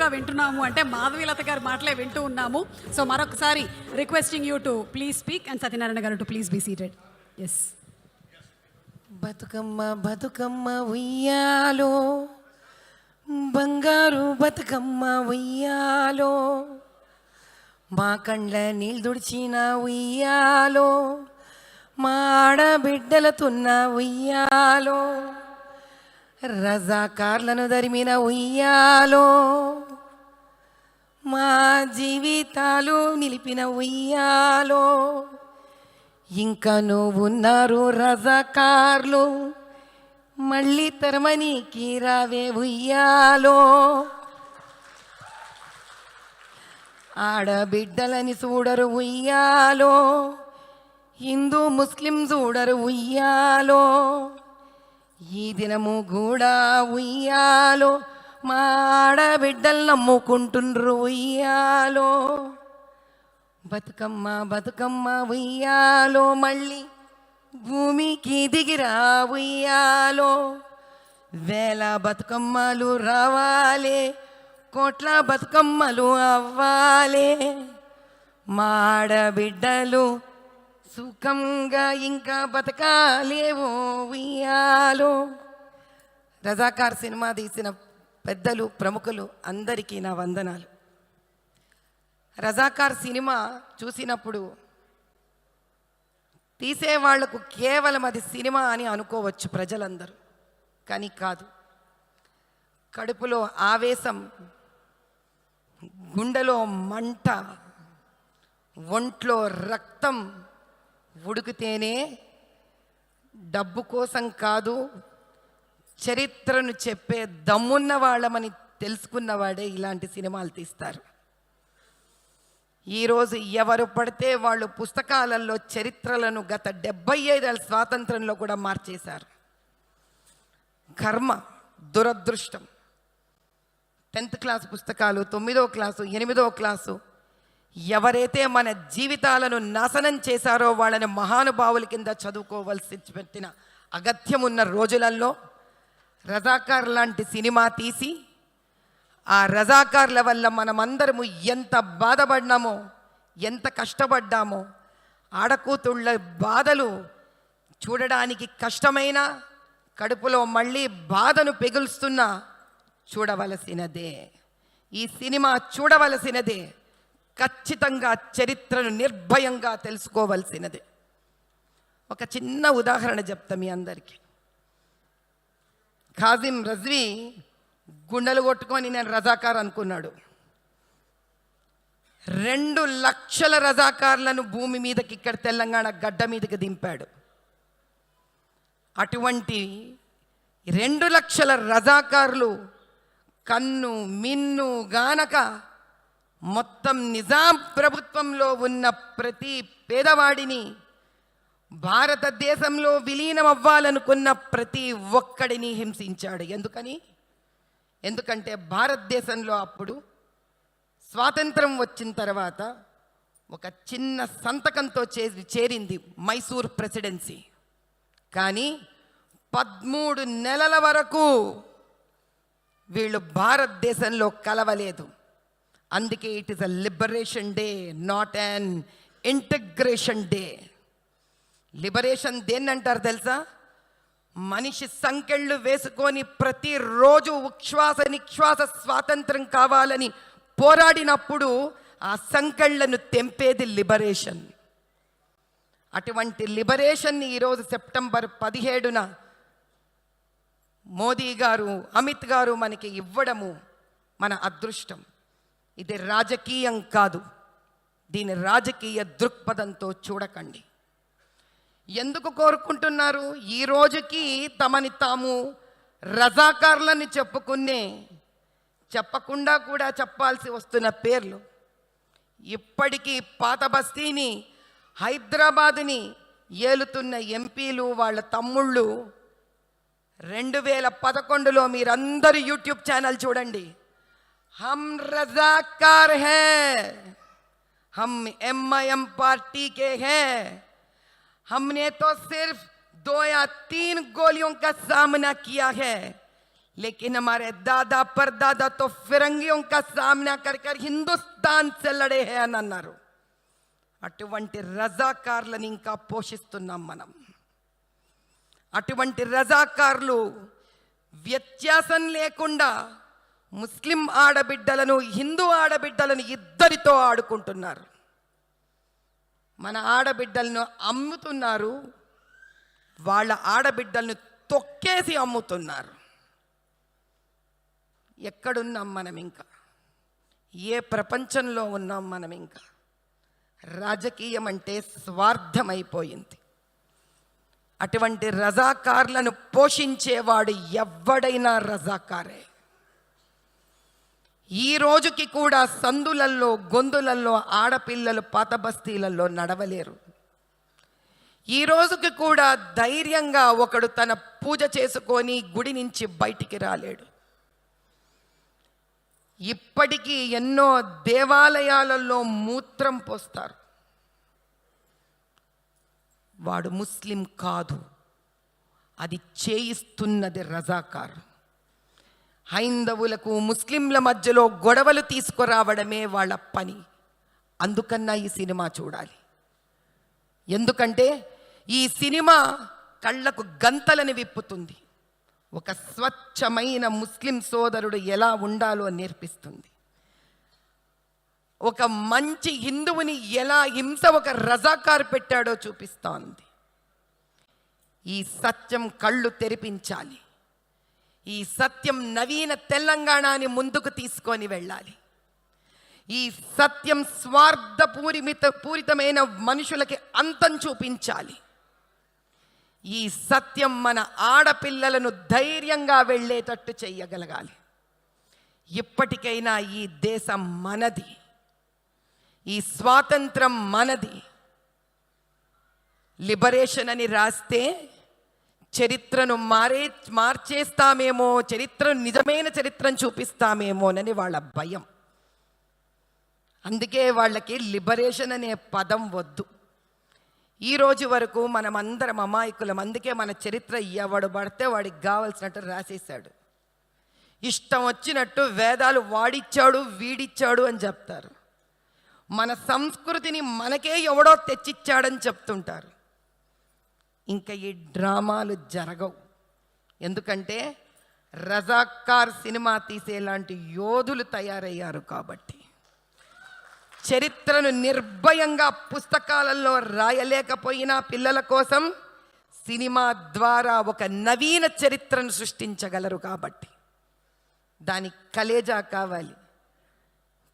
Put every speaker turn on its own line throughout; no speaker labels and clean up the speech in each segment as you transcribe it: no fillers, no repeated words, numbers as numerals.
గా వింటున్నాము అంటే మాధవీలత గారి మాటలే వింటూ ఉన్నాము. సో మరొకసారి requesting you to please speak and Satyanarayana garu to please be seated. Yes.
Bathukamma Bathukamma ఉయ్యాలో, బంగారు బతుకమ్మ ఉయ్యాలో, మా కండ్ల నీళ్ళు దుడిచిన ఉయ్యాలో, మా ఆడబిడ్డలతున్న ఉయ్యాలో, రజాకార్లను దరిమిన ఉయ్యాలో, మా జీవితాలు నిలిపిన ఉయ్యాలో, ఇంకా నువ్వున్నారు రజాకార్లు, మళ్ళీ తరమనికి రావే ఉయ్యాలో, ఆడబిడ్డలని చూడరు ఉయ్యాలో, హిందూ ముస్లిం చూడరు ఉయ్యాలో, ఈ దినము కూడా ఉయ్యాలో, మా ఆడబిడ్డలు నమ్ముకుంటుండ్రు ఉయ్యాలో, బతుకమ్మ బతుకమ్మ ఉయ్యాలో, మళ్ళీ భూమికి దిగిరా ఉయ్యాలో, వేల బతుకమ్మలు రావాలే, కోట్ల బతుకమ్మలు అవ్వాలే, మా ఆడబిడ్డలు సుఖంగా ఇంకా బతకాలేవో ఉయ్యాలో. రజాకార్ సినిమా తీసిన పెద్దలు ప్రముఖులు అందరికీ నా వందనాలు. రజాకార్ సినిమా చూసినప్పుడు తీసేవాళ్లకు కేవలం అది సినిమా అని అనుకోవచ్చు ప్రజలందరూ, కానీ కాదు. కడుపులో ఆవేశం, గుండెలో మంట, ఒంట్లో రక్తం ఉడికితేనే డబ్బు కోసం కాదు, చరిత్రను చెప్పే దమ్మున్న వాళ్ళమని తెలుసుకున్నవాడే ఇలాంటి సినిమాలు తీస్తారు. ఈరోజు ఎవరు పడితే వాళ్ళు పుస్తకాలలో చరిత్రలను గత 75 ఏళ్ళ స్వాతంత్రంలో కూడా మార్చేశారు. కర్మ, దురదృష్టం. 10th క్లాస్ పుస్తకాలు, 9వ క్లాసు, 8వ క్లాసు ఎవరైతే మన జీవితాలను నాశనం చేశారో వాళ్ళని మహానుభావుల కింద చదువుకోవాల్సి పెట్టిన అగత్యం ఉన్న రోజులలో రజాకార్ లాంటి సినిమా తీసి ఆ రజాకార్ల వల్ల మనమందరము ఎంత బాధపడ్డామో, ఎంత కష్టపడ్డామో, ఆడకూతుళ్ళ బాధలు చూడడానికి కష్టమైన, కడుపులో మళ్ళీ బాధను పెగులుస్తున్నా చూడవలసినదే. ఈ సినిమా చూడవలసినదే. ఖచ్చితంగా చరిత్రను నిర్భయంగా తెలుసుకోవలసినదే. ఒక చిన్న ఉదాహరణ చెప్తా మీ అందరికీ. ఖాజిం రజ్వీ గుండెలు కొట్టుకొని నేను రజాకార్ అనుకున్నాడు. 2 లక్షల రజాకార్లను భూమి మీదకి ఇక్కడ తెలంగాణ గడ్డ మీదకి దింపాడు. అటువంటి 2 లక్షల రజాకార్లు కన్ను మిన్ను గానక మొత్తం నిజాం ప్రభుత్వంలో ఉన్న ప్రతి పేదవాడిని, భారతదేశంలో విలీనం అవ్వాలనుకున్న ప్రతి ఒక్కడిని హింసించాడు. ఎందుకంటే భారతదేశంలో అప్పుడు స్వాతంత్రం వచ్చిన తర్వాత ఒక చిన్న సంతకంతో చేరింది మైసూర్ ప్రెసిడెన్సీ. కానీ 13 నెలల వరకు వీళ్ళు భారతదేశంలో కలవలేదు. అందుకే it is a liberation day, not an integration day. Liberation దేన్నంటారు తెలుసా? మనిషి సంకెళ్ళు వేసుకొని ప్రతిరోజు ఉచ్ఛ్వాస నిశ్వాస స్వాతంత్రం కావాలని పోరాడినప్పుడు ఆ సంకెళ్లను తెంపేది లిబరేషన్. అటువంటి లిబరేషన్ని ఈరోజు సెప్టెంబర్ 17న మోదీ గారు, అమిత్ గారు మనకి ఇవ్వడము మన అదృష్టం. ఇది రాజకీయం కాదు. దీని రాజకీయ దృక్పథంతో చూడకండి. ఎందుకు కోరుకుంటున్నారు? ఈ రోజుకి తమని తాము రజాకార్లని చెప్పకుండా కూడా చెప్పాల్సి వస్తున్న పేర్లు. ఇప్పటికీ పాత బస్తీని, హైదరాబాదుని ఏలుతున్న ఎంపీలు, వాళ్ళ తమ్ముళ్ళు 2011లో మీరందరూ యూట్యూబ్ ఛానల్ చూడండి. हम रजाकार हैं, हम MIM पार्टी के हैं, हमने तो सिर्फ 2 या 3 गोलियों का सामना किया है, लेकिन हमारे दादा परदादा तो फिरंगियों का सामना कर कर హిందుస్థాన్ से लड़े हैं అని అన్నారు. అటువంటి రజాకార్లను ఇంకా పోషిస్తున్నాం మనం. అటువంటి రజాకార్లు వ్యత్యాసం లేకుండా ముస్లిం ఆడబిడ్డలను హిందూ ఆడబిడ్డలను ఇద్దరితో ఆడుకుంటున్నారు. మన ఆడబిడ్డలను అమ్ముతున్నారు, వాళ్ళ ఆడబిడ్డలను తొక్కేసి అమ్ముతున్నారు. ఎక్కడున్నాం మనం ఇంకా? ఏ ప్రపంచంలో ఉన్నాం మనం ఇంకా? రాజకీయం అంటే స్వార్థమైపోయింది. అటువంటి రజాకార్లను పోషించేవాడు ఎవ్వడైనా రజాకారే. ఈ రోజుకి కూడా సందులల్లో గొంతులల్లో ఆడపిల్లలు పాత బస్తీలలో నడవలేరు. ఈ రోజుకి కూడా ధైర్యంగా ఒకడు తన పూజ చేసుకొని గుడి నుంచి బయటికి రాలేడు. ఇప్పటికీ ఎన్నో దేవాలయాలలో మూత్రం పోస్తారు. వాడు ముస్లిం కాదు, అది చేయిస్తున్నది రజాకార్. హైందవులకు ముస్లింల మధ్యలో గొడవలు తీసుకురావడమే వాళ్ళ పని. అందుకన్నా ఈ సినిమా చూడాలి. ఎందుకంటే ఈ సినిమా కళ్ళకు గంతలను విప్పుతుంది. ఒక స్వచ్ఛమైన ముస్లిం సోదరుడు ఎలా ఉండాలో నేర్పిస్తుంది. ఒక మంచి హిందువుని ఎలా హింస ఒక రజాకార్ పెట్టాడో చూపిస్తోంది. ఈ సత్యం కళ్ళు తెరిపించాలి. ఈ సత్యం నవీన తెలంగాణని ముందుకు తీసుకొని వెళ్ళాలి. ఈ సత్యం పూరితమైన మనుషులకి అంతం చూపించాలి. ఈ సత్యం మన ఆడపిల్లలను ధైర్యంగా వెళ్ళేటట్టు చెయ్యగలగాలి. ఇప్పటికైనా ఈ దేశం మనది, ఈ స్వాతంత్రం మనది. లిబరేషన్ అని రాస్తే చరిత్రను మార్చేస్తామేమో, చరిత్రను నిజమైన చరిత్రను చూపిస్తామేమోనని వాళ్ళ భయం. అందుకే వాళ్ళకి లిబరేషన్ అనే పదం వద్దు. ఈ రోజు వరకు మనమందరం అమాయకులం. అందుకే మన చరిత్ర ఎవడు పడితే వాడికి కావలసినట్టు రాసేశాడు. ఇష్టం వచ్చినట్టు వేదాలు వాడిచ్చాడు వీడిచ్చాడు అని చెప్తారు. మన సంస్కృతిని మనకే ఎవడో తెచ్చిచ్చాడని చెప్తుంటారు. ఇంకా ఈ డ్రామాలు జరగవు. ఎందుకంటే రజాకార్ సినిమా తీసేలాంటి యోధులు తయారయ్యారు కాబట్టి. చరిత్రను నిర్భయంగా పుస్తకాలలో రాయలేకపోయినా పిల్లల కోసం సినిమా ద్వారా ఒక నవీన చరిత్రను సృష్టించగలరు కాబట్టి దానికి కలేజా కావాలి.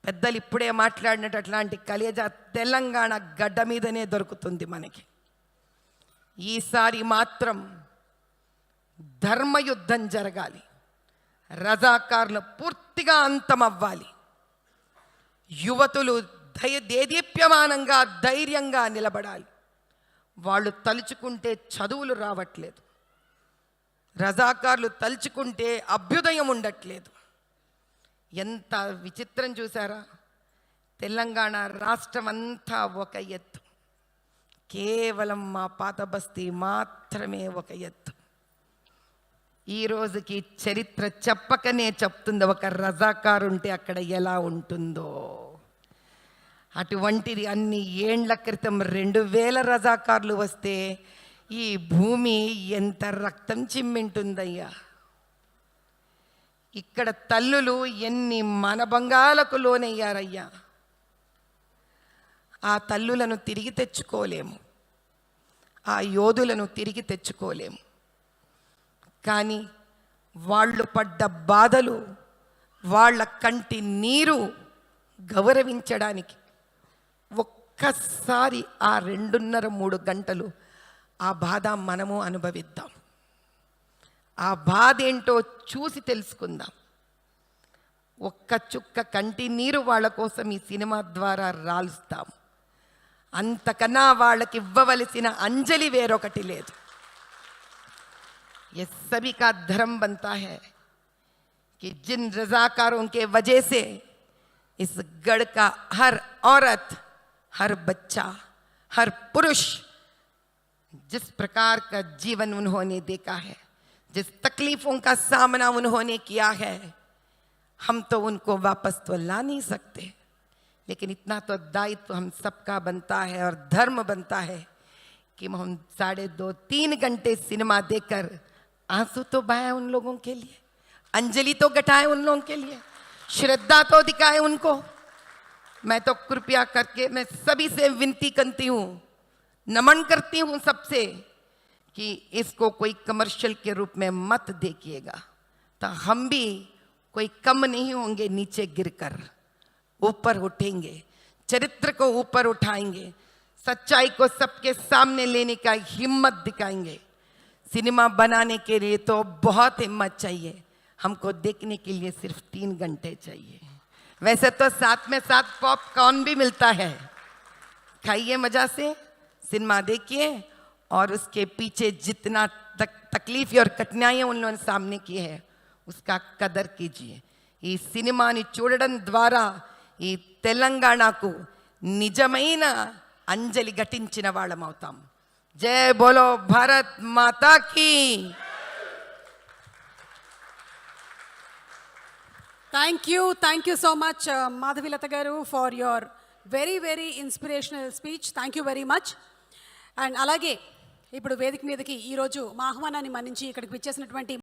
పెద్దలు ఇప్పుడే మాట్లాడినట్టు అట్లాంటి కలేజా తెలంగాణ గడ్డ మీదనే దొరుకుతుంది మనకి. ఈసారి మాత్రం ధర్మయుద్ధం జరగాలి. రజాకార్లు పూర్తిగా అంతమవ్వాలి. యువతులు దేదీప్యమానంగా ధైర్యంగా నిలబడాలి. వాళ్ళు తలుచుకుంటే చదువులు రావట్లేదు. రజాకార్లు తలుచుకుంటే అభ్యుదయం ఉండట్లేదు. ఎంత విచిత్రం చూసారా? తెలంగాణ రాష్ట్రం అంతా ఒక ఎత్తు, కేవలం మా పాత బస్తీ మాత్రమే ఒక ఎత్తు. ఈ రోజుకి చరిత్ర చెప్పకనే చెప్తుంది ఒక రజాకారు ఉంటే అక్కడ ఎలా ఉంటుందో. అటువంటిది అన్ని ఏండ్ల క్రితం 2000 రజాకార్లు వస్తే ఈ భూమి ఎంత రక్తం చిమ్మింటుందయ్యా. ఇక్కడ తల్లులు ఎన్ని మనభంగాలకు లోనయ్యారయ్యా. ఆ తల్లులను తిరిగి తెచ్చుకోలేము, ఆ యోధులను తిరిగి తెచ్చుకోలేము. కానీ వాళ్ళు పడ్డ బాధలు, వాళ్ళ కంటి నీరు గౌరవించడానికి ఒక్కసారి ఆ 2.5-3 గంటలు ఆ బాధ మనము అనుభవిద్దాం. ఆ బాధ ఏంటో చూసి తెలుసుకుందాం. ఒక్క చుక్క కంటి నీరు వాళ్ళ కోసం ఈ సినిమా ద్వారా రాలుస్తాం. అంతకన్నా వాళ్ళకి ఇవ్వవలసిన అంజలి వేరొకటి లేదు. ये सभी का धर्म बनता है कि जिन रजाकारों के वजह से इस गढ़ का हर औरत, हर बच्चा, हर पुरुष जिस प्रकार का जीवन उन्होंने देखा है, जिस तकलीफों का सामना उन्होंने किया है, हम तो उनको वापस तो ला नहीं सकते, लेकिन इतना तो दायित्व हम सबका बनता है और धर्म बनता है कि हम 2.5-3 घंटे सिनेमा देखकर आंसू तो बहाए उन लोगों के लिए, अंजलि तो घटाए उन लोगों के लिए, श्रद्धा तो दिखाए उनको। मैं तो कृपया करके मैं सभी से विनती करती हूँ, नमन करती हूँ सबसे कि इसको कोई कमर्शियल के रूप में मत देखिएगा, तो हम भी कोई कम नहीं होंगे, नीचे गिरकर ऊपर उठेंगे, चरित्र को ऊपर उठाएंगे, सच्चाई को सबके सामने लेने का हिम्मत दिखाएंगे। सिनेमा बनाने के लिए तो बहुत हिम्मत चाहिए, हमको देखने के लिए सिर्फ 3 घंटे चाहिए। वैसे तो साथ में साथ पॉपकॉर्न भी मिलता है, खाइए मजा से, सिनेमा देखिए और उसके पीछे जितना तकलीफ और कठिनाइयाँ उन लोगों ने सामने की है उसका कदर कीजिए। ఈ సినిమాని చూడడం ద్వారా ఈ తెలంగాణకు నిజమైన అంజలి ఘటించిన వాళ్ళం అవుతాం। జై బోలో భారత్ మాతా కీ।
Thank you so much Madhavilatha garu for your very inspirational speech. Thank you very much. And అలాగే ఇప్పుడు వేదిక మీదకి ఈరోజు మా ఆహ్వానాన్ని మన్నించి ఇక్కడికి విచ్చేసినటువంటి